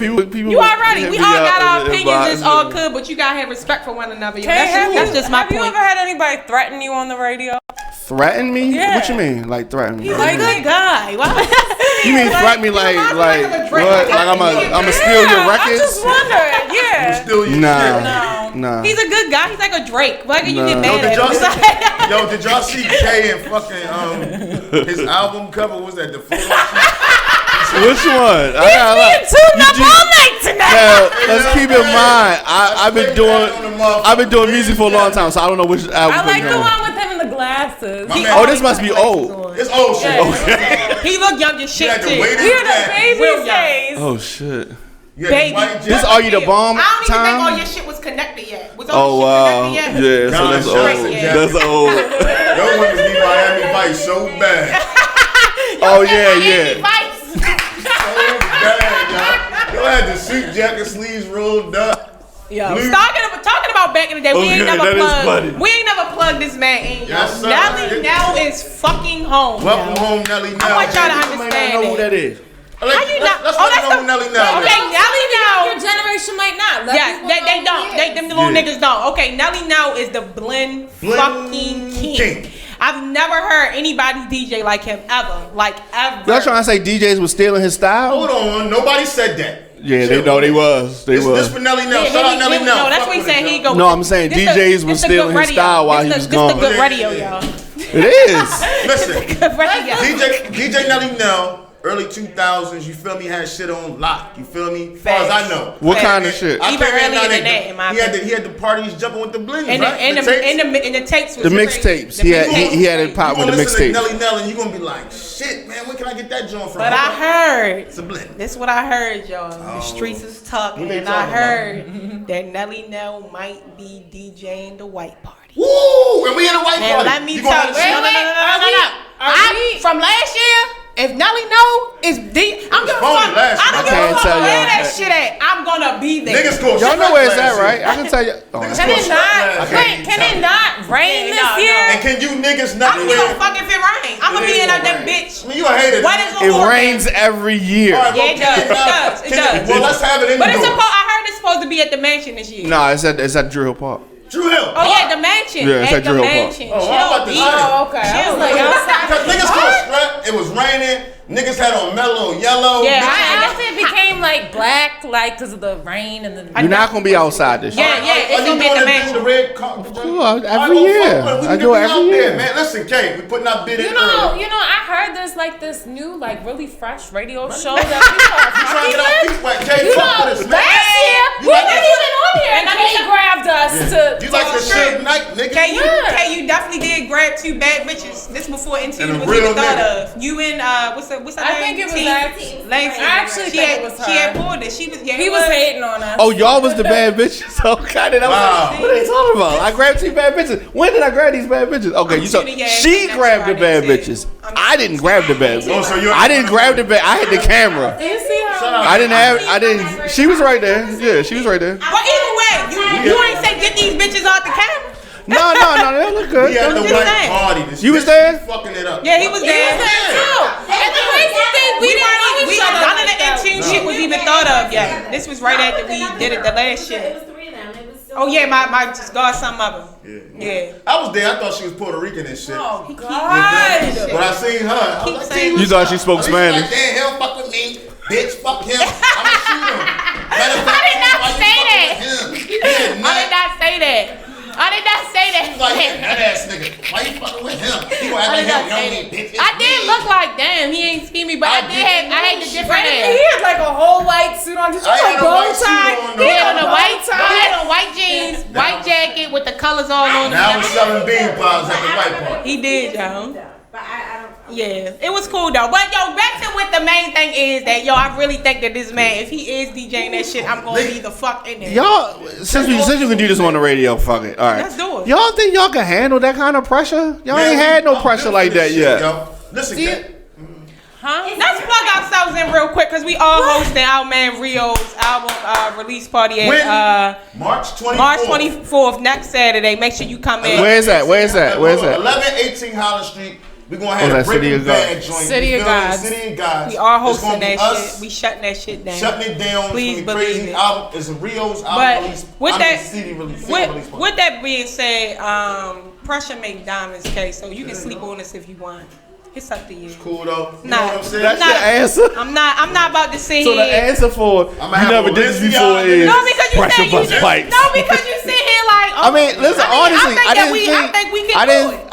You already. We all got our opinions. It's all good, but you gotta have respect for one another. That's just my point. Have you ever had anybody threaten you on the radio? Threaten me? Yeah. What you mean? Like threaten me? He's a good guy. You mean threaten me like what? Like I'ma steal your records? I'm just wondering. Yeah. Steal your shit. Nah. He's a good guy. He's like a Drake. Why can you get mad at him? Did y'all see Kay and fucking his album cover? What was that the photo? Which one? I got tune up all night tonight. Now, let's keep in mind, I've been doing music for a long time, so I don't know which album. I like the one with him in the glasses. This must be old. It's old shit. Okay. He look young as shit too. He had a baby face. Oh shit. Baby. This Are You the Bomb time? I don't even think all your shit was connected yet. Was all your shit connected yet? Yeah, so that's old. That's old. Yo wanted to be Miami Vice so bad. Oh yeah. So bad, y'all. Yo had the suit jacket sleeves rolled up. Yo, talking about back in the day, we ain't never plugged this man in. Yes, Nelly Nell is fucking home. Welcome home, Nelly Nell. I want y'all to understand know who that is. Let's let you know who Nelly Nell is. Okay, Nelly Nell. Your generation might not. Yeah, they don't. Them little niggas don't. Okay, Nelly Nell is the blend fucking king. I've never heard anybody DJ like him ever. Like ever. Y'all trying to say DJs was stealing his style? Hold on, nobody said that. Yeah, they know they was. This for Nelly Nell. Shout out Nelly Nell. No, that's what he said. He go. No, I'm saying DJs was stealing his style while he was gone. This the good radio, y'all. It is. Listen, DJ Nelly Nell. Early 2000s, you feel me, had shit on lock. You feel me? As far as I know. What kind of shit? Even earlier than that, in my opinion. He had the parties jumping with the blends, and right? And the tapes was the mixtapes. He had it pop with the mixtapes. Nelly Nell, and you gonna be like, shit, man, where can I get that joint from? But I heard. It's a blend. This is what I heard, y'all. The streets is talking, and I heard that Nelly Nell might be DJing the white party. Woo! And we in a white party. Let me tell you. No. From last year. If Nelly Nell is I'm gonna fuck. I don't give a fuck where that shit at. I'm gonna be there. Y'all know where it's at, right? I can tell you. Can it not rain this year? And can you niggas not? I don't give a fuck if it rain. I'm gonna be in that bitch. I mean, you a hater. It rains every year. Yeah, it does. Well, let's have it in. But I heard it's supposed to be at the mansion this year. No, it's at Drew Hill Park. Drew Hill. Oh yeah, the mansion. Yeah, it's at Drew Hill Park. Oh, okay. I was like, because niggas go strap. It was raining. Niggas had on mellow yellow. Yeah, I guess it became like black, like because of the rain and the. You're not gonna be outside this year. Yeah, it's gonna be at the mansion. The red car. Every year. I do it every year. Man, listen, Kay, we putting our bid in. You know, I heard there's like this new, like really fresh radio show that people are trying to get our feet wet. Kay, fuck with us, man. Last year, we weren't even on here, and Kay grabbed us to. You like the shit night, nigga? Kay, you definitely did grab two bad bitches. This before NT was even thought of. You and what's her name? I think it was Lacey. I actually think it was her. She had pulled it. He was hating on us. Oh, y'all was the bad bitches. Okay, then I was like, what are they talking about? I grabbed two bad bitches. When did I grab these bad bitches? Okay, she grabbed the bad bitches. I didn't grab the bad bitches. I didn't grab the bad. I had the camera. Do you see her? I didn't. She was right there. Yeah, she was right there. Well, either way, you ain't say get these bitches out the camera. No, they look good. He had the white party. You was there? Fucking it up. Yeah, he was there. too. And the crazy thing, we didn't know each other. None of the intune shit was even thought of yet. This was right after we did it the last shit. It was 3 of them. Oh yeah, my godson mother. Yeah. I was there. I thought she was Puerto Rican and shit. Oh God! But I seen her. I was like, you thought she spoke Spanish? Like, damn, he'll fuck with me, bitch. Fuck him. I'ma shoot him. I did not say that. She's like, that ass nigga. Why you fucking with him? He gonna act like him, bitch. I did look like damn. He ain't see me, but I had the different hair. He had like a whole white suit on. Did you have a bow tie? He had on white jeans, white jacket with the colors all on. Now we're selling bean pies at the white party. He did, y'all. But I don't. Yeah, it was cool though. But yo, back to what the main thing is that I really think that this man, if he is DJing that shit, I'm gonna be the fuck in there. Y'all, since you can do this on the radio, fuck it. All right, let's do it. Y'all think y'all can handle that kind of pressure? Y'all ain't had no pressure like that yet. Listen, let's plug ourselves in real quick because we all hosting our man Rio's album release party at March 24th next Saturday. Make sure you come in. Where's that? 1118 Holland Street. We're going to have a Breaking Bad joint. City of Gods. City of Gods. We are hosting that shit. We shutting that shit down. Shutting it down. Please believe crazy it. Album. It's a Rio's album release. With that being said, pressure make diamonds, okay? So you can sleep on us if you want. It's up to you. It's cool though. You know what I'm saying? That's your answer. I'm not about to sit So here. the answer for you never did this before is no, because you pressure said bust pipes. No, because you sit here like. Oh, I mean, listen. Honestly, I think we can do it.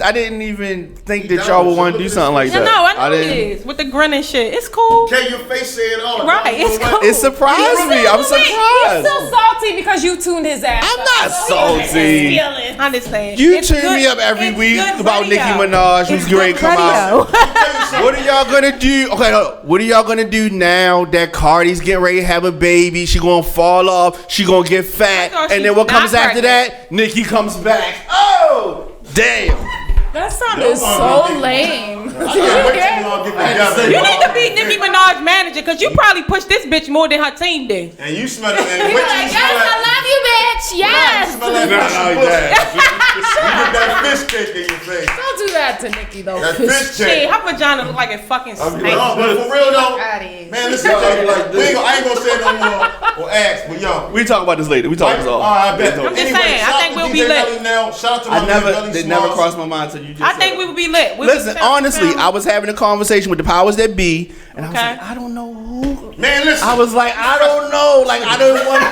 I didn't even think that y'all would want to do something like that. No, I know it is with the grin and shit. It's cool. Okay, your face say it all. Right, it's cool. It surprised me. I'm surprised. He's so salty because you tuned his ass. I'm not salty. I understand. You tune me up every week about Nicki Minaj, who's great come out. What are y'all gonna do? Okay, what are y'all gonna do now that Cardi's getting ready to have a baby? She gonna fall off. She gonna get fat, and then what comes after that? Nicki comes back. Oh, damn! That sounded so lame. You need to be Nicki Minaj's manager because you probably pushed this bitch more than her team did. And you smell it. Yes, I love you, bitch. Yes. You get that fish cake in your face. Don't do that to Nicki though. That fish cake. Shit, her vagina look like a fucking snake. No, but for real though, man, listen, I ain't gonna say no more or ask, but yo, We talk about this later. We talk this all. I bet. I'm just saying, I think we'll be lit. Shout out to my They never crossed my mind until you just. I think we would be lit. Listen, honestly, I was having a conversation with the powers that be, and I was like, I don't know who. Man, listen. I was like, I don't know. Like, I don't want to.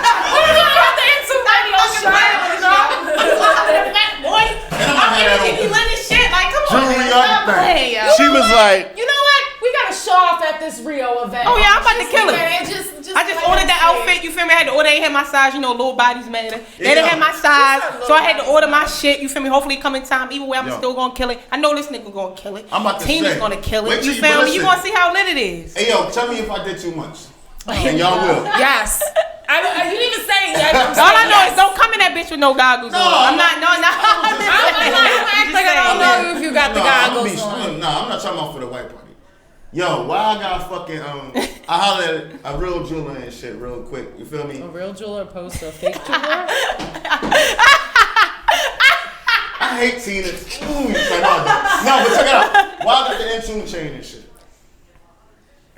She was like, you know what? We gotta show off at this Rio event. Oh yeah, I'm about to kill it. I just ordered the like outfit. You feel me? I had to order. They had my size. You know, little bodies matter. They didn't have my size, so I had to order my shit. You feel me? Hopefully, it come in time. Either way, I'm still gonna kill it. I know this nigga gonna kill it. I'm about to Team say, is gonna kill it. wait You till feel me? You listen. gonna see how lit it is. Hey yo, tell me if I did too much. And y'all will. Yes. You didn't even say that. All I know is don't come in that bitch with no goggles on. I'm not. No. I'm act like I don't know if you got the goggles on. No, I'm not talking about for the white party. Yo, why I got fucking I hollered at a real jeweler and shit real quick. You feel me? A real jeweler opposed to a fake jeweler? I hate Tina. No, but check it out. Why I got the Intune chain and shit?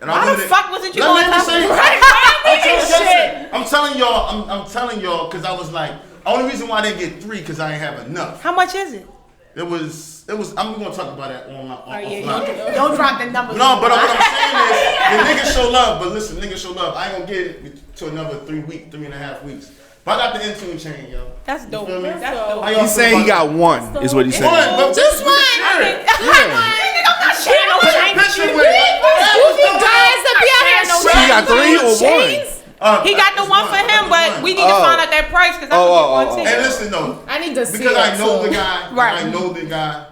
And Why the fuck wasn't you going on top of it? I'm telling y'all because I was like, only reason why I didn't get 3 because I ain't have enough. How much is it? It was. I'm gonna talk about that on my. Don't drop the numbers. No, but what I'm saying is, the niggas show love. But listen, niggas show love. I ain't gonna get it to another 3.5 weeks. But I got the Intune chain, yo. That's dope. You feel me? That's dope. He's saying he got one, is what he's saying. Just one. I'm not sharing no chain with you. He got 3 or 1? He got the one for him, but we need to find out that price because I'm gonna get one too. And listen though, I need to see because I know too. the guy. Right. I know the guy.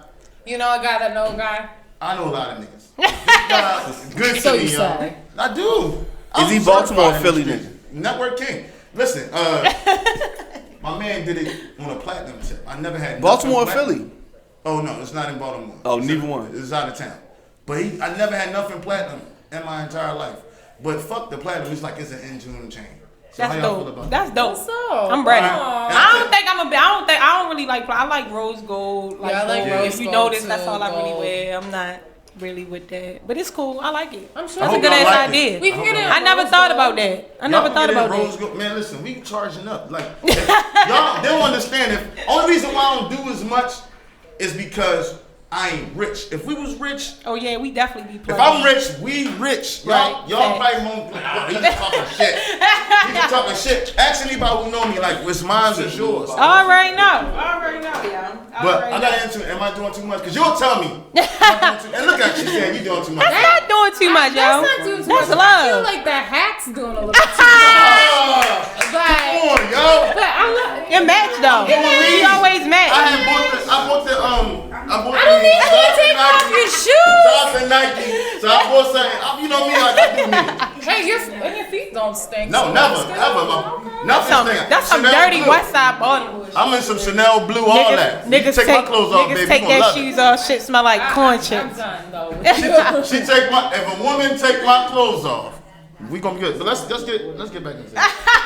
You know a guy that know a guy? I know a lot of niggas. This guy is good So to me, you yo. say. I do. Is he Baltimore or Philly nigga? Network King. Listen, my man did it on a platinum tip. I never had Baltimore or Philly? Oh no, it's not in Baltimore. Oh, neither one. It's out of town. But I never had nothing platinum in my entire life. But fuck the platinum. It's like it's an Intune chain. So That's dope. That's dope. So, I'm ready. I I don't really like. I like rose gold. Like Yeah, I like gold. rose If you gold notice, too, that's all I really gold. wear. I'm not really with that, but it's cool. I like it. I'm sure That's a hope good y'all ass like it. idea. We can get it. I never thought about that. I never thought about that. Man, listen, we charging up. Like y'all, they don't understand. If only reason why I don't do as much is because I ain't rich. If we was rich, Oh yeah, we definitely be if playing. I'm rich, we rich. Y'all Right. probably won't. He just talking shit. He just talking shit. Ask anybody who know me, like, what's mine is yours. Already know, yeah. But I got into. Am I doing too much? Cause you'll tell me. And look at you saying you doing too much. That's not doing too much, yo. That's not doing too That's much. love. I feel like the hat's doing a little too much. Come on, yo. But I love It match though. We always match. I bought the I don't need you to take off your shoes. Shout out to Nike. So I bought something. You know me, I do me. Hey, your feet don't stink. No, so never, that's good. ever. Nothing stinks. That's some Chanel dirty blue. West Side Baltimore. I'm in some Chanel blue, all that. You Niggas take my clothes off, baby. take You their gonna love shoes off. Shit smell like corn I'm chips. done though. With you. it. If a woman take my clothes off, we gonna be good. But let's get back into it.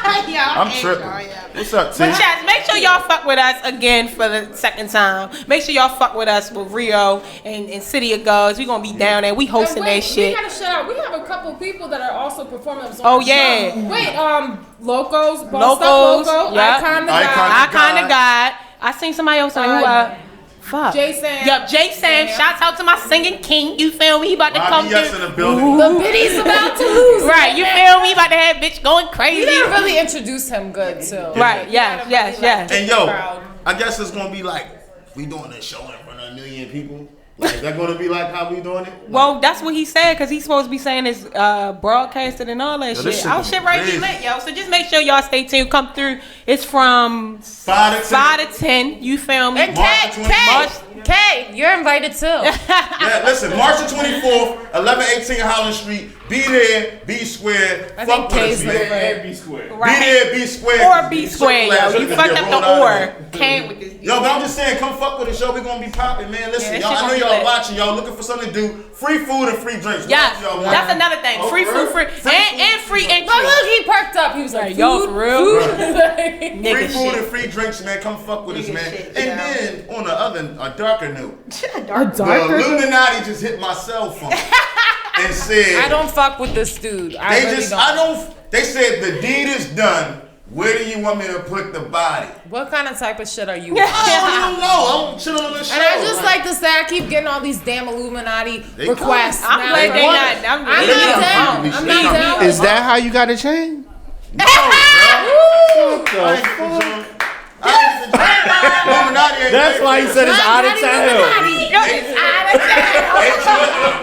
I'm tripping. What's up, T? But chat, make sure y'all fuck with us again for the second time. Make sure y'all fuck with us with Rio and City of Gods. We gonna be down there. We hosting that shit. We gotta shout out. We have a couple people that are also performing. Oh yeah. Wait, Locos, Loco, yeah. Icon the God. I seen somebody else on who fuck. J-Sam. Yup, J-Sam. Shouts out to my singing king. You feel me? He about to come through. in the building. The biddy's about to lose. Right, you feel me? About to have bitch going crazy. You didn't really introduce him good too. Right, yes. And yo, I guess it's gonna be like we doing this show in front of 1 million people. Like, is that gonna be like how we doing it? Well, that's what he said because he's supposed to be saying it's broadcasted and all that shit. Our shit right be lit, yo. So just make sure y'all stay tuned. Come through. It's from 5 to 10. You feel me? And Kay, you're invited too. Yeah, listen, March the 24th, 1118 Holland Street. Be there, be square. Fuck with us, man. Be square. Right. Be there, be square. Or be square, yo. You fucked up the or. Came with this. Yo, but I'm just saying, come fuck with the show. We gonna be popping, man. Listen, y'all, I know y'all watching. Y'all looking for something to do. Free food and free drinks. Yeah, that's another thing. Free food, and free entry. Look, he perked up. He was like, yo, for real? Free food and free drinks, man. Come fuck with us, man. And then, on the other, a darker note. The Illuminati just hit my cell phone and said, I don't fuck with this dude. They said the deed is done. Where do you want me to put the body? What kind of type of shit are you? I don't know. I'm chilling on this show. And I just like to say, I keep getting all these damn Illuminati requests. I'm glad they not. I'm not down. Is that how you got a chain? No, what the fuck? That's why he said it's out of town.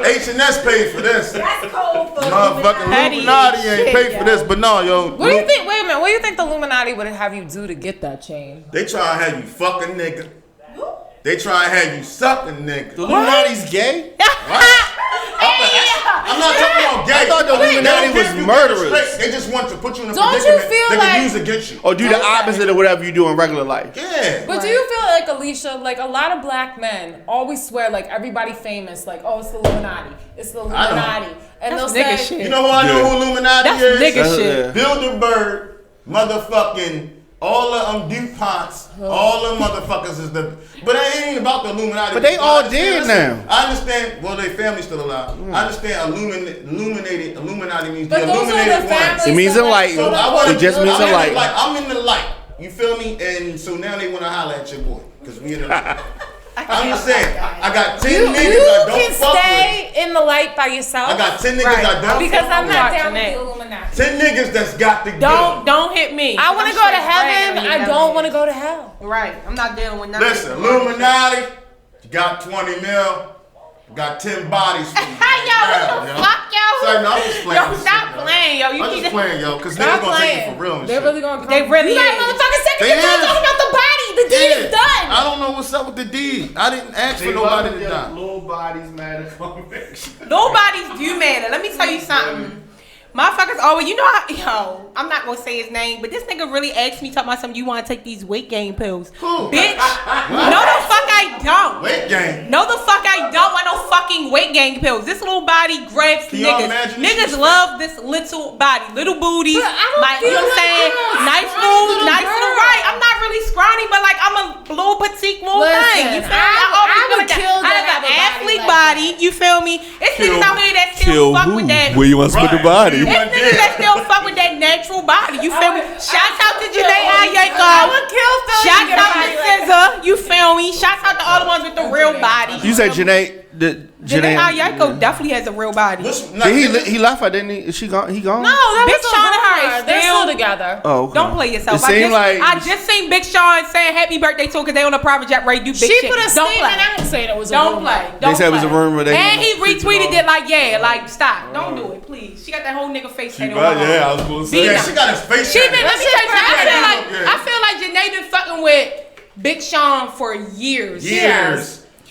H&S paid for this. That's cold for motherfucking Illuminati ain't paid for this, but no, yo. What do you think? Wait a minute. What do you think the Illuminati would have you do to get that chain? They try to have you fuck a nigga. They try to have you suck a nigga. The Illuminati's gay? I'm not talking about gay. I thought the Illuminati was murderers. They just want to put you in a Don't predicament you feel they like, can use against you. Or do the opposite of whatever you do in regular life. Yeah. But do you feel like, Alicia, like a lot of black men always swear like everybody famous, like, oh, it's the Illuminati. It's the Illuminati. And they'll say, shit. You know who I know who Illuminati is? That's nigga shit. Bilderberg, motherfucking all of them DuPonts, all them motherfuckers is the. But it ain't about the Illuminati. But they all dead now. I understand. Well, their family's still alive. I understand. Illuminati means but the illuminated ones. It means enlightened. It just means enlightened. I'm in the light. You feel me? And so now they want to holler at your boy because we in the light. I'm just saying, I got 10 niggas I don't fuck with. You can stay in the light by yourself. I got 10 niggas I don't fuck with. Because I'm not down with the Illuminati. 10 niggas that's got to go. Don't hit me. I want to go to heaven. I don't want to go to hell. Right. I'm not dealing with nothing. Listen, Illuminati, you got 20 mil. Got 10 bodies for you. Yo, what the fuck, yo? Sorry, no, I'm just playing. Yo, stop playing, yo. I'm just playing, yo, because niggas gonna take you for real and They're shit. really gonna come. They really You guys motherfuckers second you're talking about the body. The deed is done. I don't know what's up with the deed. I didn't ask for nobody to die. Little bodies matter conviction. Nobody's do matter. Let me tell you something. Motherfuckers always, you know how, yo, I'm not gonna say his name, but this nigga really asked me, talking about something, you wanna take these weight gain pills. Who? Bitch, no the fuck I don't. Weight gain? No the fuck I don't want no fucking weight gain pills. This little body grabs niggas. Niggas love this little body, little booties. You know what I'm saying? Nice little right. I'm not really scrawny, but like I'm a little petite little thing. You feel me? I would kill that. I have an athlete body. You feel me? It's niggas out here that still fuck with that. Where you want to put the body? It's niggas that still fuck with that natural body. You feel me? Shouts out to Janae Ayako. I would kill Philly. Shouts out to SZA. You feel me? Shouts out to all the ones with the real body. You said Janae. Janae Ayako definitely has a real body. He left her, didn't he? He gone? No, that Big Sean and her is they're still together. Oh, okay. Don't play yourself. I just seen Big Sean saying happy birthday to her because they on a private jet ready to do big shit. She put a statement out saying it was a rumor. Don't play. They said it was a rumor. And he retweeted it like, stop. Don't do it, please. She got that whole nigga face head on. Yeah, I was going to say. Yeah, she got his face head. Let me tell you something. I feel like Janae been fucking with Big Sean for years.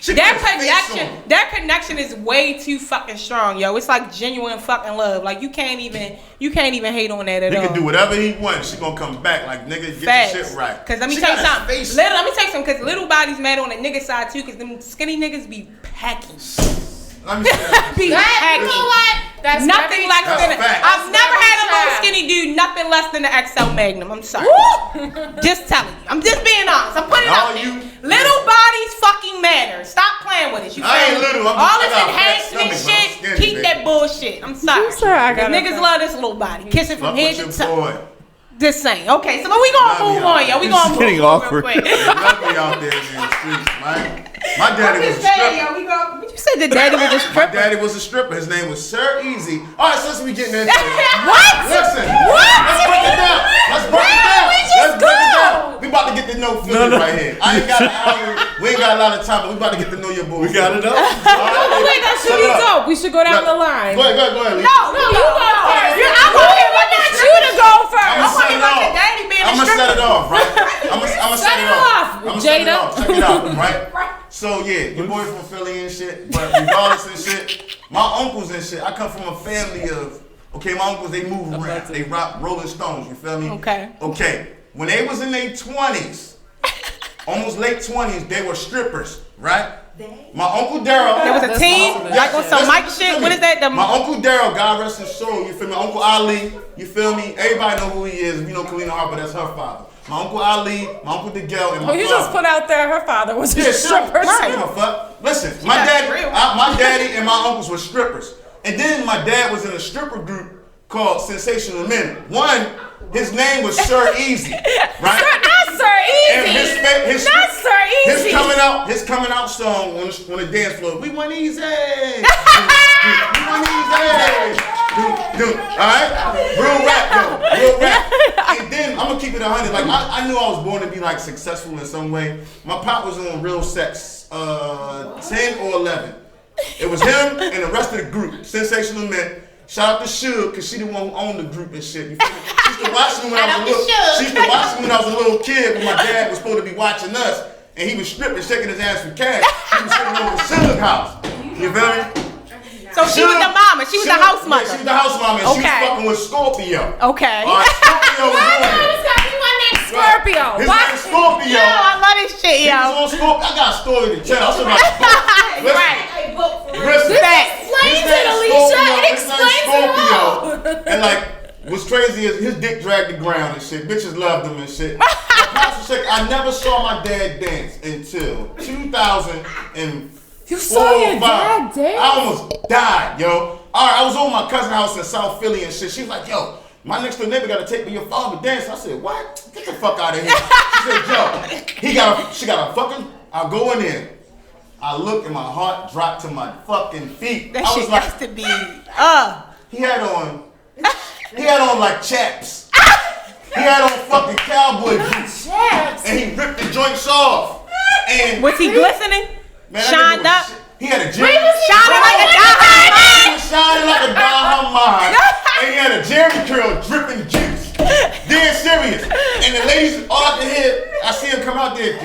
Their connection is way too fucking strong, yo. It's like genuine fucking love. Like you can't even hate on that at all. He can do whatever he wants. She gonna come back like nigga, get your shit right. Cause let me tell you something. Let me tell you something. Cause little bodies matter on the nigga side too. Cause them skinny niggas be packing. Let me see. You know what? That's nothing less than. I've never had a little skinny dude. Nothing less than the XL Magnum. I'm sorry. Just telling you. I'm just being honest. I'm putting it out there. Little bodies fucking matter. Stop playing with it. You I ain't little. all this enhancement shit. Keep that bullshit. I'm sorry. Niggas love this little body. Kiss it from head to toe. Just saying. Okay, so we gonna move on, y'all. We gonna move getting awkward. Love me out there in the streets, man. My daddy was a stripper. You said the daddy was a stripper. My daddy was a stripper. His name was Sir Easy. All right, so let's be getting into it. What? Listen. What? Let's break it down. Let's break it down. Let's break it down. We about to get to know Philly right here. I ain't got an hour. We ain't got a lot of time, but we about to get to know your boy. We got it up. Wait, that should be dope. We should go down the line. Go ahead. No, you go first. I want you to go first. I want your daddy being a stripper. I'm gonna set it off, right? I'm gonna set it off. Jada. Check it out, right? So yeah, your boy from Philly and shit, but regardless and shit, my uncles and shit, I come from a family of, my uncles, they move around. They rock Rolling Stones, you feel me? Okay. When they was in their 20s, almost late 20s, they were strippers, right? My Uncle Daryl. There was a team, like on some Mike shit. What is that? My Uncle Daryl, God rest his soul, you feel me? Uncle Ali, you feel me? Everybody know who he is. You know Kalina Harper, that's her father. My Uncle Ali, my Uncle DeGale, and my father. You just put out there her father was a stripper. Listen, my daddy and my uncles were strippers. And then my dad was in a stripper group called Sensational Men. One, his name was Sir Easy, right? Not Sir Easy. And not Sir Easy. His coming out song on the dance floor. We went easy. We went easy. Alright? Real rap. And then I'm gonna keep it 100. Like I knew I was born to be like successful in some way. My pop was on Real Sex, 10 or 11. It was him and the rest of the group, Sensational Men. Shout out to Suge, cause she the one who owned the group and shit. You feel me? She used to watch me when I was a little kid when my dad was supposed to be watching us, and he was stripping, shaking his ass for cash. He was sitting over Suge's house. You feel me? So she was the mama. She was the house mother. Yeah, she was the house mama, and she was fucking with Scorpio. Okay. All right, Scorpio was on there. Scorpio. His name is Scorpio. Yo, I love this shit, yo. He was on Scorpio. I got a story to tell. Explains it, Alicia. It explains it all. And like, what's crazy is his dick dragged the ground and shit. Bitches loved him and shit. I never saw my dad dance until 2004. You saw your dad dance? I almost died, yo. Alright, I was over my cousin's house in South Philly and shit. She was like, yo, my next door neighbor gotta take me your father dance. I said, what? Get the fuck out of here. She said, yo, she got a fucking, I'll go in there. I look and my heart dropped to my fucking feet. That I shit was like, has to be, He had on like chaps. He had on fucking cowboy boots. And he ripped the joints off. And was he glistening? Man, shined up? He had a shining like a diamond. He was shining like a diamond. And he had a Jerry curl dripping juice. Dead serious. And the ladies, all I can hear, I see him come out there.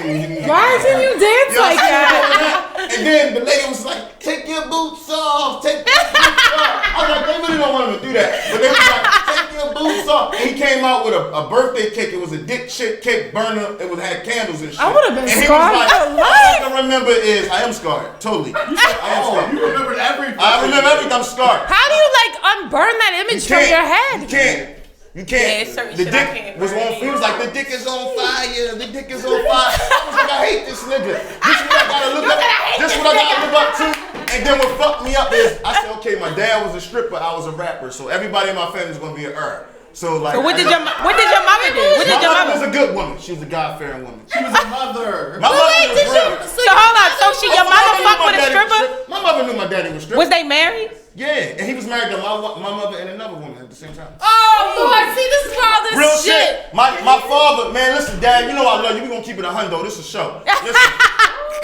Why didn't you dance like that? And then the lady was like, take your boots off. Take your boots off. I was like, they really don't want him to do that. But they was like, take your boots off. And he came out with a birthday cake. It was a dick shit cake burner. It had candles and shit. I would have been scarred for life. All I can remember is I am scarred. Totally. I am scarred. You remembered everything. I remember everything. I'm scarred. How do you unburn that image from your head? You can't. Yeah, the dick was on. He was like, the dick is on fire. The dick is on fire. I was like, I hate this nigga. This is what I gotta look up. This is what I gotta live up to. And then what fucked me up is I said, okay, my dad was a stripper. I was a rapper. So everybody in my family is gonna be an So like. So what did your mother do? My mother was a good woman. She was a God-fearing woman. She was a mother. My mother was real. So hold up. So your mother fucked with a stripper? My mother knew my daddy was a stripper. Was they married? Yeah, and he was married to my mother and another woman at the same time. Oh, Lord, see, this is where all this real shit. My father, man, listen, Dad, you know I love you. We gonna keep it 100. This is a show. Listen,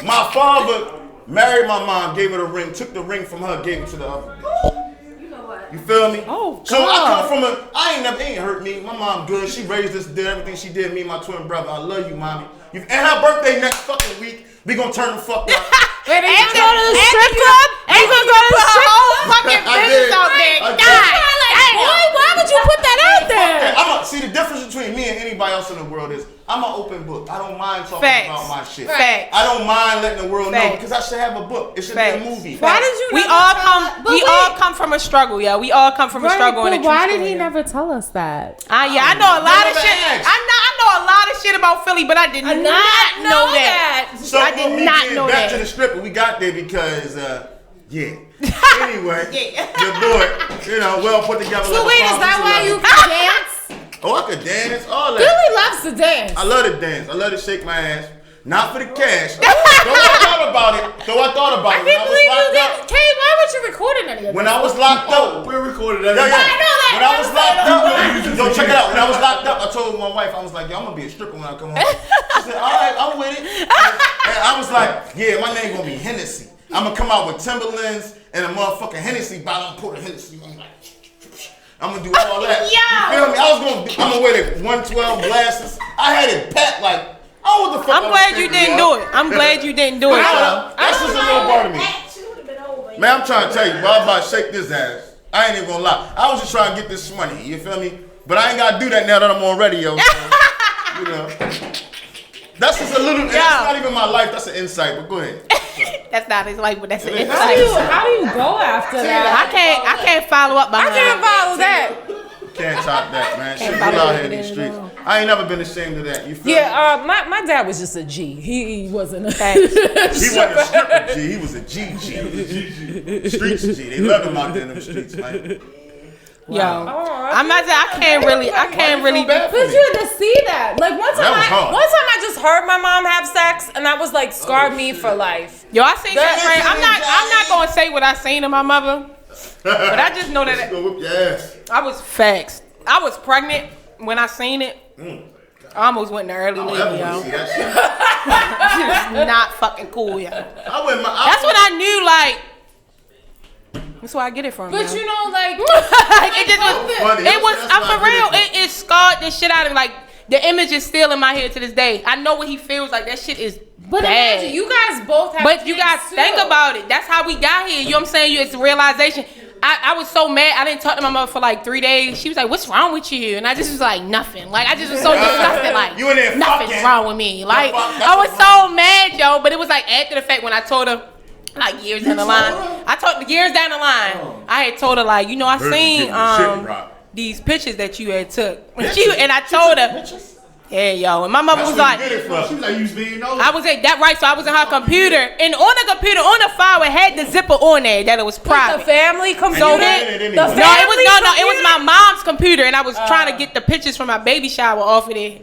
my father married my mom, gave her the ring, took the ring from her, gave it to the other bitch. You know what? You feel me? Oh, God. So I come from it ain't hurt me. My mom good. She raised us, did everything she did. Me and my twin brother. I love you, mommy. And her birthday next fucking week. We gonna turn the fuck up. Wait, ain't you go to the strip club? Ain't gonna go to the strip club? Fucking business out there. Boy, why would you put that out there? See, the difference between me and anybody else in the world is I'm an open book. I don't mind talking about my shit. Facts. I don't mind letting the world know because I should have a book. It should be a movie. Why did you? We all come from a struggle, yeah. We all come from a struggle. But why did he never tell us that? Yeah, I know a lot of shit. I know a lot of shit about Philly, but I did not know that. So I did not know back that. to the stripper, we got there because anyway, your boy, well put together. So wait, is that why you can dance? Oh, I could dance, all that. Billy loves to dance. I love to dance. I love to shake my ass. Not for the cash. Though I thought about it. I can't believe you did. Kate, why weren't you recording any of this? When I was locked up. We're recording that. I know that. When I was locked up. Yo, check it out. When I was locked up, I told my wife, I was like, yo, I'm going to be a stripper when I come home. She said, all right, I'm with it. And I was like, yeah, my name going to be Hennessy. I'm going to come out with Timberlands and a motherfucking Hennessy bottle. I'm pour the Hennessy. I'm going to do all that. You feel me? I'm going to wear the 112 glasses. I had it packed like, oh, what the fuck? I'm glad you didn't do it. I'm glad you didn't do it. That's just a little part of me. Man, I'm trying to tell you, bro, I'm about to shake this ass. I ain't even gonna lie. I was just trying to get this money, you feel me? But I ain't gotta do that now that I'm on radio. So, that's just a little, that's not even my life, that's an insight, but go ahead. That's not his life, but that's an insight. How do you go after that? I can't follow up behind. I can't follow that. Can't top that, man. Shit, we out here in these streets. I ain't never been ashamed of that. You feel me? My dad was just a G. He wasn't a He wasn't a stripper G. He was a GG. Streets G. They love him out there in them streets, man. Wow. Yo, I'm not saying I can't really. But you had to see that. Like one time I just heard my mom have sex, and that was like scarred me for life. Yo, I seen that. I'm not gonna say what I seen in my mother, but I just know that I was facts. I was pregnant when I seen it. I almost went in the early labor, yo. It's not fucking cool, yo. That's when I knew, like. That's where I get it from. But you know, like it was for real. It scarred the shit out of me. Like the image is still in my head to this day. I know what he feels like. That shit is bad. Imagine, you guys both have. But you guys think about it. That's how we got here. You know what I'm saying? It's a realization. I was so mad. I didn't talk to my mother for like 3 days. She was like, "What's wrong with you?" And I just was like, "Nothing." Like I just was so disgusted. Like you in there nothing's wrong with me. Like I was so mad, yo. But it was like after the fact when I told her. Like years down the line. I told years down the line. I had told her like, I seen these pictures that you had took. And I told her, yeah, yo. And my mother was like, she was like, you being nosy. I was at that right, so I was in her computer. And on the computer, on the file, it had the zipper on there that it was private. The family computer? It was my mom's computer, and I was trying to get the pictures from my baby shower off of there.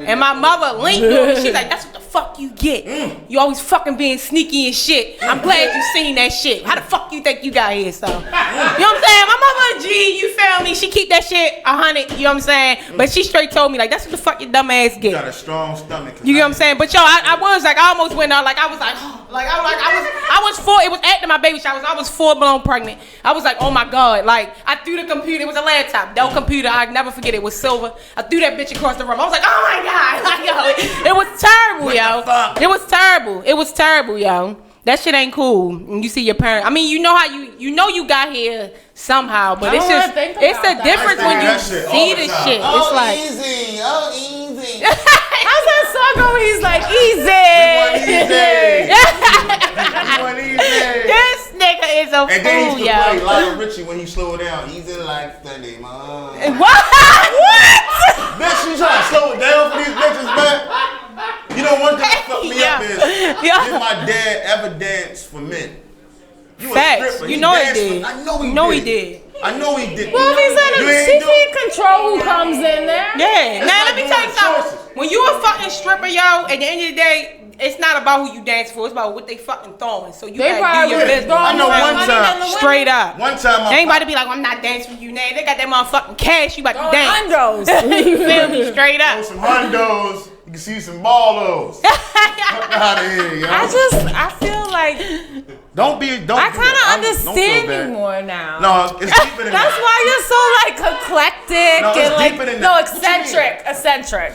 And my mother linked to it. She's like, that's what the fuck you get. You always fucking being sneaky and shit. I'm glad you seen that shit. How the fuck you think you got here, so? You know what I'm saying? My mama a G, you feel me? She keep that shit 100, you know what I'm saying? But she straight told me, like, that's what the fuck your dumb ass get. You got a strong stomach. You know what I'm saying? But yo, I was like, I almost went out. Like I was like, I was full. It was after my baby shower. I was full blown pregnant. I was like, oh my god. Like I threw the computer. It was a laptop, Dell computer. I never forget. It was silver. I threw that bitch across the room. I was like, oh my god. Like yo, it was terrible, yo. It was terrible. It was terrible, yo. That shit ain't cool. And you see your parents. I mean, you know how you got here somehow, but it's just it's the difference when you see the shit. It's like easy. How's that song going? He's like easy. This nigga is a and fool, then he used to yo. play Lionel Richie when he slowed down. He's in life Sunday, man. What? Bitch, you trying to slow it down for these bitches, man? You know, one thing that fucked me up is did my dad ever dance for men? You Facts. You know he did. I know he did. I know he did. Well, he said she can't control who comes in there. Yeah. Now let me tell you something. When you a fucking stripper, yo, at the end of the day, it's not about who you dance for. It's about what they fucking throwing. So you gotta do your business. I know one time. Straight up. One time. Anybody be like, I'm not dancing for you, now. They got that motherfucking cash. You about to dance. Hondos. You feel me? Straight up. Some hondos. You can see some ballos. Out of here, yo. I feel like I kind of understand you more now. No, it's deeper than That's why you're so like eclectic and like eccentric. Eclectic.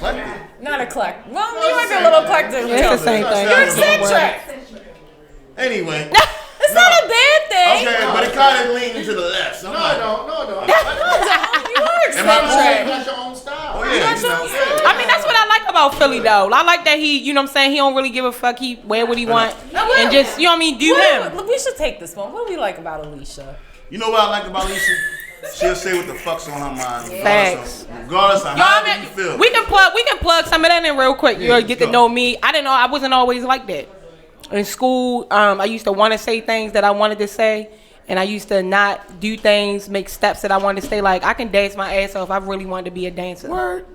Not eclectic. Well, you might be a little eclectic. It's the same thing. You're eccentric. Anyway. It's not a bad thing. Okay, but it kind of leans to the left. So No. You are eccentric. That's your own style. Oh yeah. I mean, that's what I like about Philly, though. I like that he, you know what I'm saying, he don't really give a fuck. He wear what he want. And just, you know what I mean, do him. Look, we should take this one. What do we like about Alicia? You know what I like about Alicia? She'll say what the fuck's on her mind. Facts. Regardless of how you feel. We can plug some of that in real quick. You get to know me. I wasn't always like that. In school, I used to want to say things that I wanted to say. And I used to not do things, make steps that I wanted to say. Like, I can dance my ass off. I really wanted to be a dancer. Word.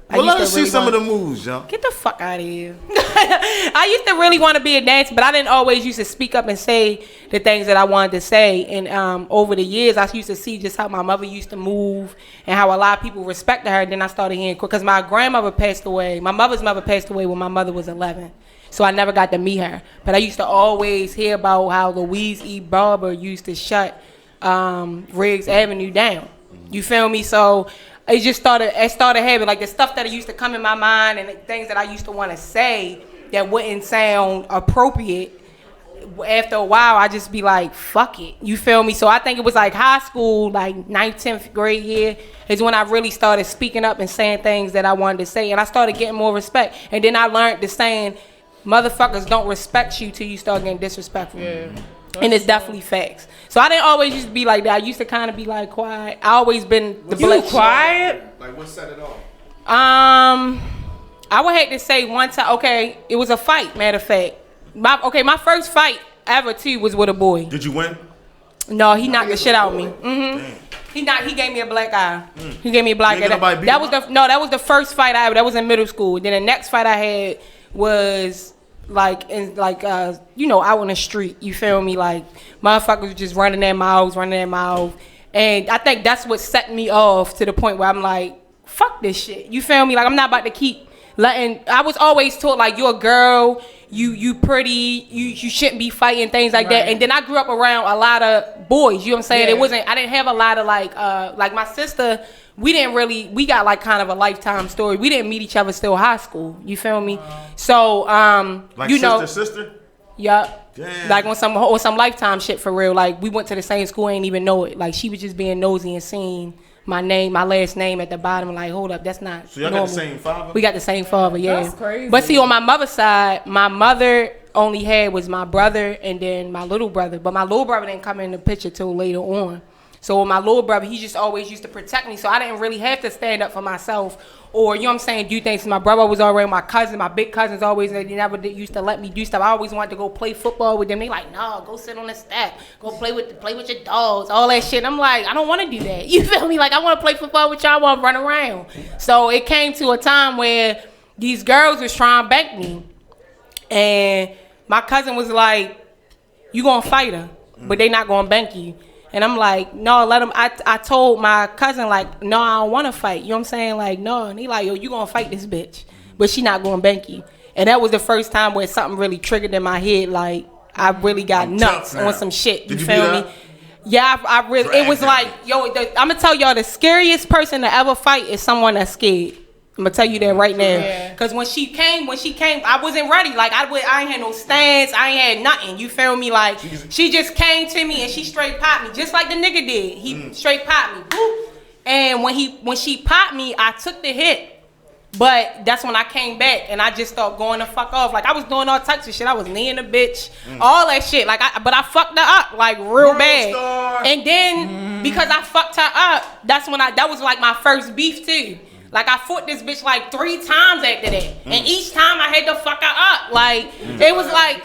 Well, let us see some of the moves, y'all. Get the fuck out of here. I used to really want to be a dancer, but I didn't always used to speak up and say the things that I wanted to say. And over the years, I used to see just how my mother used to move and how a lot of people respected her. And then I started hearing, because my grandmother passed away. My mother's mother passed away when my mother was 11. So I never got to meet her. But I used to always hear about how Louise E. Barber used to shut Riggs Avenue down. You feel me? So it started having like the stuff that used to come in my mind and the things that I used to want to say that wouldn't sound appropriate. After a while, I just be like, fuck it. You feel me? So I think it was like high school, like 9th, 10th grade year is when I really started speaking up and saying things that I wanted to say. And I started getting more respect. And then I learned the saying, motherfuckers don't respect you till you start getting disrespectful. Yeah. And it's definitely facts. So I didn't always used to be like that. I used to kind of be like quiet. I always been the black quiet. Like what set it off? I would hate to say one time. Okay, it was a fight. Matter of fact, my first fight ever too was with a boy. Did you win? No, he knocked the shit out of me. Mm-hmm. He gave me a black eye. He gave me a black eye. That was the first fight I ever. That was in middle school. Then the next fight I had was out in the street. You feel me? Like motherfuckers just running their mouths. And I think that's what set me off to the point where I'm like, fuck this shit. You feel me? Like I'm not about to keep letting. I was always taught like you're a girl, you pretty, you shouldn't be fighting things like that. And then I grew up around a lot of boys. You know what I'm saying? Yeah. I didn't have a lot of like my sister. We got like kind of a lifetime story. We didn't meet each other still high school. You feel me? So like sister. Yup. Damn. Like on some lifetime shit for real. Like we went to the same school, ain't even know it. Like she was just being nosy and seeing my last name at the bottom. Like hold up, that's not. So y'all normal. got the same father? We got the same father, yeah. That's crazy. But see, on my mother's side, my mother only had was my brother and then my little brother. But my little brother didn't come in the picture till later on. So with my little brother, he just always used to protect me. So I didn't really have to stand up for myself or, you know what I'm saying, do things. My brother was already my cousin. My big cousins always, they never used to let me do stuff. I always wanted to go play football with them. They like, no, go sit on the step. Go play with your dogs, all that shit. And I'm like, I don't want to do that. You feel me? Like, I want to play football with y'all. I want to run around. So it came to a time where these girls was trying to bank me. And my cousin was like, you going to fight her, but they not going to bank you. And I'm like, no, let him. I told my cousin, like, no, I don't want to fight. You know what I'm saying? Like, no. And he like, yo, you going to fight this bitch. But she not going to bank you. And that was the first time where something really triggered in my head. Like, I really got nuts on some shit. You feel me? Yeah, I really. It was like, yo, I'm going to tell y'all the scariest person to ever fight is someone that's scared. I'm gonna tell you that right now, cause when she came, I wasn't ready. Like I ain't had no stance, I ain't had nothing. You feel me? Like she just came to me and she straight popped me, just like the nigga did. He straight popped me, whoop. And when she popped me, I took the hit. But that's when I came back and I just started going the fuck off. Like I was doing all types of shit. I was kneeing the bitch, all that shit. Like but I fucked her up like real bad. Star. And then because I fucked her up, that was like my first beef too. Like, I fought this bitch like 3 times after that. And each time I had to fuck her up. Like, it was like,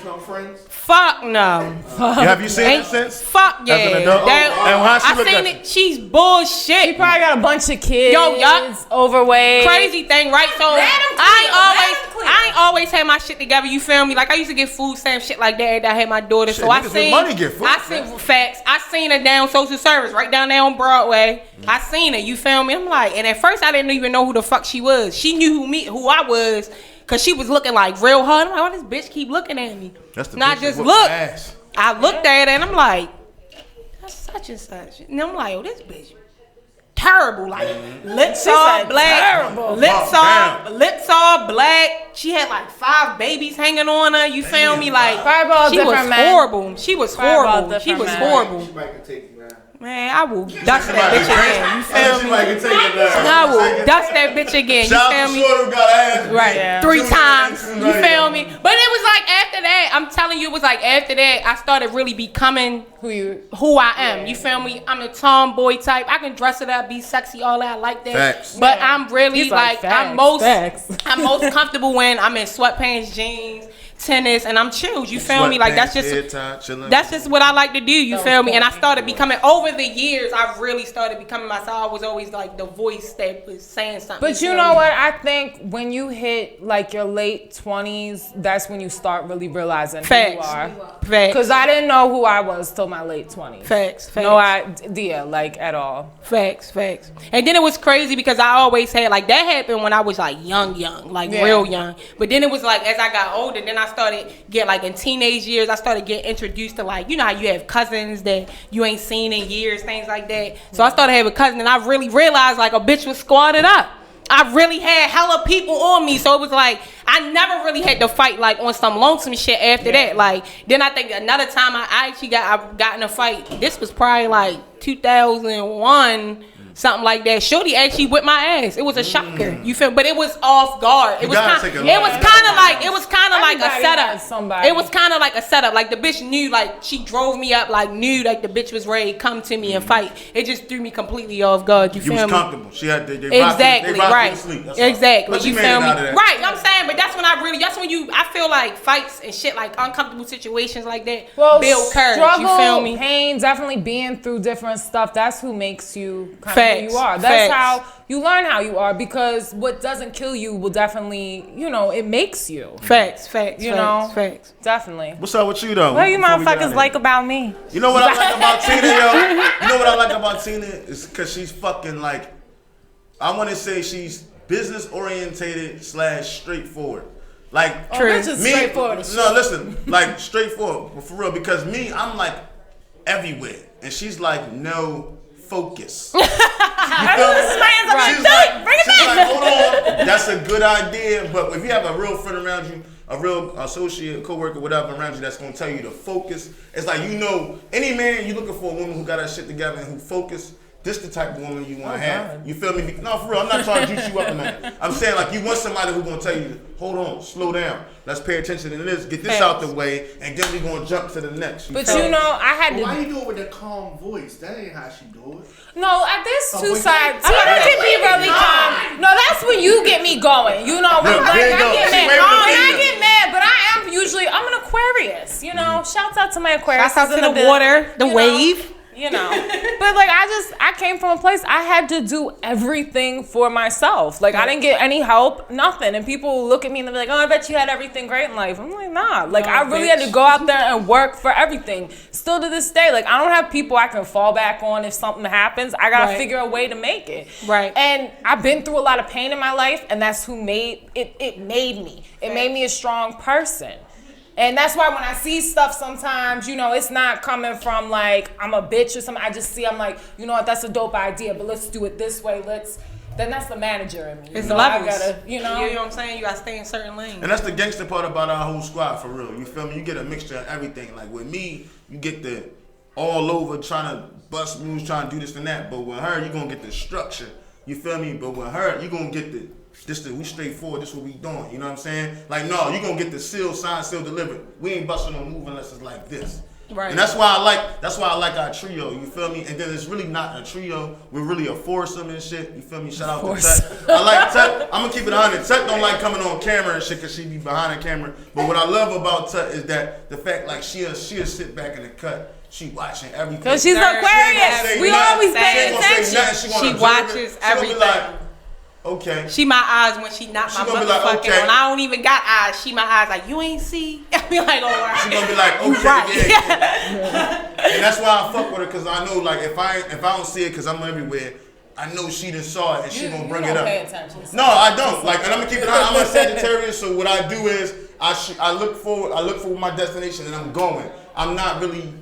fuck no. Have you seen it since? Fuck yeah. As an adult? I seen it. She's bullshit. She probably got a bunch of kids. Overweight. Crazy thing, right? So, I ain't always had my shit together. You feel me? Like, I used to get food stamps, shit like that. I had my daughter. Shit, so I seen. Money get food facts. I seen her down social service, right down there on Broadway. I seen her. You feel me? I'm like, and at first I didn't even know who the fuck she was. She knew who I was, cause she was looking like real hard. I'm like, why this bitch keep looking at me? That's the and I just looked. I looked at her and I'm like, that's such and such. And I'm like, oh, this bitch terrible. Like lips all black. Lips all black. She had like 5 babies hanging on her. You feel me? Like Fireball, she was horrible. She was horrible. She was horrible. Man, I will dust that bitch again. You feel me? I will dust that bitch again. You feel me? Right. 3 times. You feel me? But it was like after that, I'm telling you, it was like after that, I started really becoming who I am. You feel me? I'm the tomboy type. I can dress it up, be sexy, all that. I like that. Facts. But I'm really like I'm most facts. comfortable when I'm in sweatpants, jeans, tennis, and I'm chilled. You feel me? Like that's just what I like to do. You feel me? And I started becoming over the years. I really started becoming myself. I was always like the voice that was saying something. But you know what? I think when you hit like your late 20s, that's when you start really realizing who you are. Facts. Because I didn't know who I was till my late 20s. Facts. No idea, like at all. Facts. And then it was crazy because I always had like that happened when I was like young, like real young. But then it was like as I got older, then I started get like in teenage years, I started getting introduced to like, you know how you have cousins that you ain't seen in years, things like that. So I started having cousins and I really realized like a bitch was squatted up. I really had hella people on me. So it was like, I never really had to fight like on some lonesome shit after that. Like, then I think another time I actually got in a fight. This was probably like 2001. Something like that. Shorty actually whipped my ass. It was a shocker. You feel? But it was off guard. It was kind of like a setup. It was kind of like a setup. Like the bitch knew, like she drove me up, like knew like the bitch was ready to come to me and fight. It just threw me completely off guard. You feel me? You was comfortable. She had exactly right. Exactly. You feel me? Right. I'm saying, but that's when I feel like fights and shit, like uncomfortable situations like that, build courage. Struggle, you feel me? Pain, definitely being through different stuff. That's who makes you kind of who you are. That's how you learn how you are, because what doesn't kill you will definitely, it makes you. Facts. Definitely. What's up with you though? What do you motherfuckers like about me? You know what I like about Tina, yo? You know what I like about Tina is because she's fucking like, I want to say she's business orientated / straightforward. Like me, straightforward. No, listen, like straightforward for real. Because me, I'm like everywhere, and she's like no focus. You feel me? She's like, hold on, that's a good idea, but if you have a real friend around you, a real associate, coworker, whatever around you that's gonna tell you to focus, it's like any man you looking for a woman who got her shit together and who focus. This the type of woman you want to have. You feel me? No, for real. I'm not trying to juice you up or nothing. I'm saying like you want somebody who's gonna tell you, hold on, slow down. Let's pay attention to this. Get this out the way, and then we gonna jump to the next. But I had to. Why you do it with a calm voice? That ain't how she do it. No, there's two sides. Tina can be really calm. No, that's when you get me going. I get mad, but I'm an Aquarius. Shouts out to my Aquarius. Shouts out to the water, the wave. But like I came from a place I had to do everything for myself. Like I didn't get any help, nothing. And people look at me and they're like, "Oh, I bet you had everything great in life." I'm like, nah. Like I really had to go out there and work for everything. Still to this day, like I don't have people I can fall back on if something happens. I gotta figure a way to make it. Right. And I've been through a lot of pain in my life, and that's who made it. It made me. It made me a strong person. And that's why when I see stuff sometimes, it's not coming from like I'm a bitch or something. I just see, I'm like, you know what, that's a dope idea, but let's do it this way. Then that's the manager in me. It's levels. I gotta, You know what I'm saying? You gotta stay in certain lanes. And that's the gangster part about our whole squad, for real. You feel me? You get a mixture of everything. Like with me, you get the all over trying to bust moves, trying to do this and that. But with her, you're gonna get the structure. You feel me? But with her, you're gonna get we straightforward, this what we doing, you know what I'm saying? Like, no, you gonna get the signed, sealed, delivered. We ain't busting no move unless it's like this. Right. And that's why I like our trio, you feel me? And then it's really not a trio, we're really a foursome and shit, you feel me? Shout out to Tut. I like Tut, I'm gonna keep it 100. Tut don't like coming on camera and shit cause she be behind the camera. But what I love about Tut is that the fact like she'll sit back in the cut. She watching everything. Cause she's Aquarius. We always pay attention. She watches everything. Okay. She my eyes when she not my motherfucking when I don't even got eyes. She my eyes like, you ain't see? I be like, oh, right. She gonna be like, okay, yeah. And that's why I fuck with her, because I know like if I don't see it because I'm everywhere, I know she done saw it and she gonna bring it up. Pay attention. No, I don't. Like, and I'm gonna keep it on. I'm a Sagittarius, so what I do is I look for my destination and I'm going. I'm not really.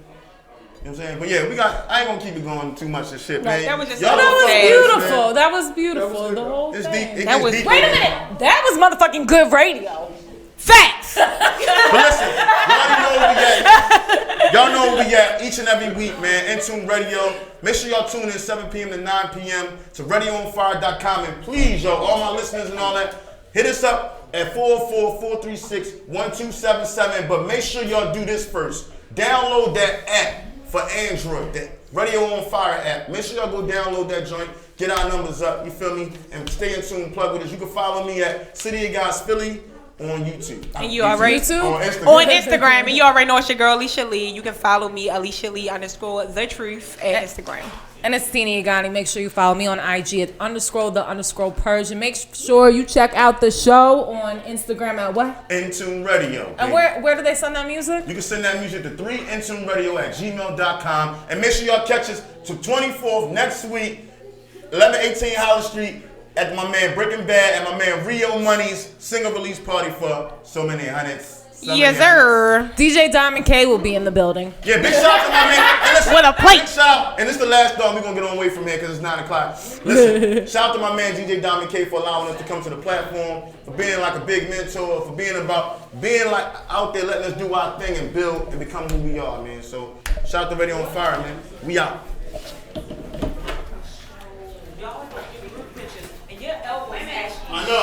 You know what I'm saying? But yeah, I ain't gonna keep it going too much of shit, man. That was just beautiful. Man. That was beautiful. The whole thing. Wait a minute. That was motherfucking good radio. Facts. But listen, y'all know where we at each and every week, man. Intune Radio. Make sure y'all tune in 7 p.m. to 9 p.m. to RadioOnFire.com. And please, yo, all my listeners and all that, hit us up at 404-436-1277. But make sure y'all do this first. Download that app for Android, the Radio on Fire app. Make sure y'all go download that joint. Get our numbers up, you feel me? And stay in tune and plug with us. You can follow me at City of Guys Philly on YouTube. And you already too? On Instagram. On Instagram. And you already know it's your girl, Alicia Lee. You can follow me, Alicia Lee _The Truth at Instagram. And it's Tina Igani. Make sure you follow me on IG at _the_Persian. Make sure you check out the show on Instagram at what? Intune Radio. And where do they send that music? You can send that music to 3intuneradio@gmail.com. And make sure y'all catch us to 24th next week, 1118 Howard Street, at my man Breaking Bad and my man Rio Money's single release party for so many hundreds. Yes, sir. DJ Diamond K will be in the building. Yeah, big shout out to my man. And listen, with a plate. Big shout, and this is the last dog. We're going to get on away from here because it's 9 o'clock. Listen, shout out to my man DJ Diamond K for allowing us to come to the platform, for being like a big mentor, for being like out there letting us do our thing and build and become who we are, man. So shout out to Radio on Fire, man. We out. I know.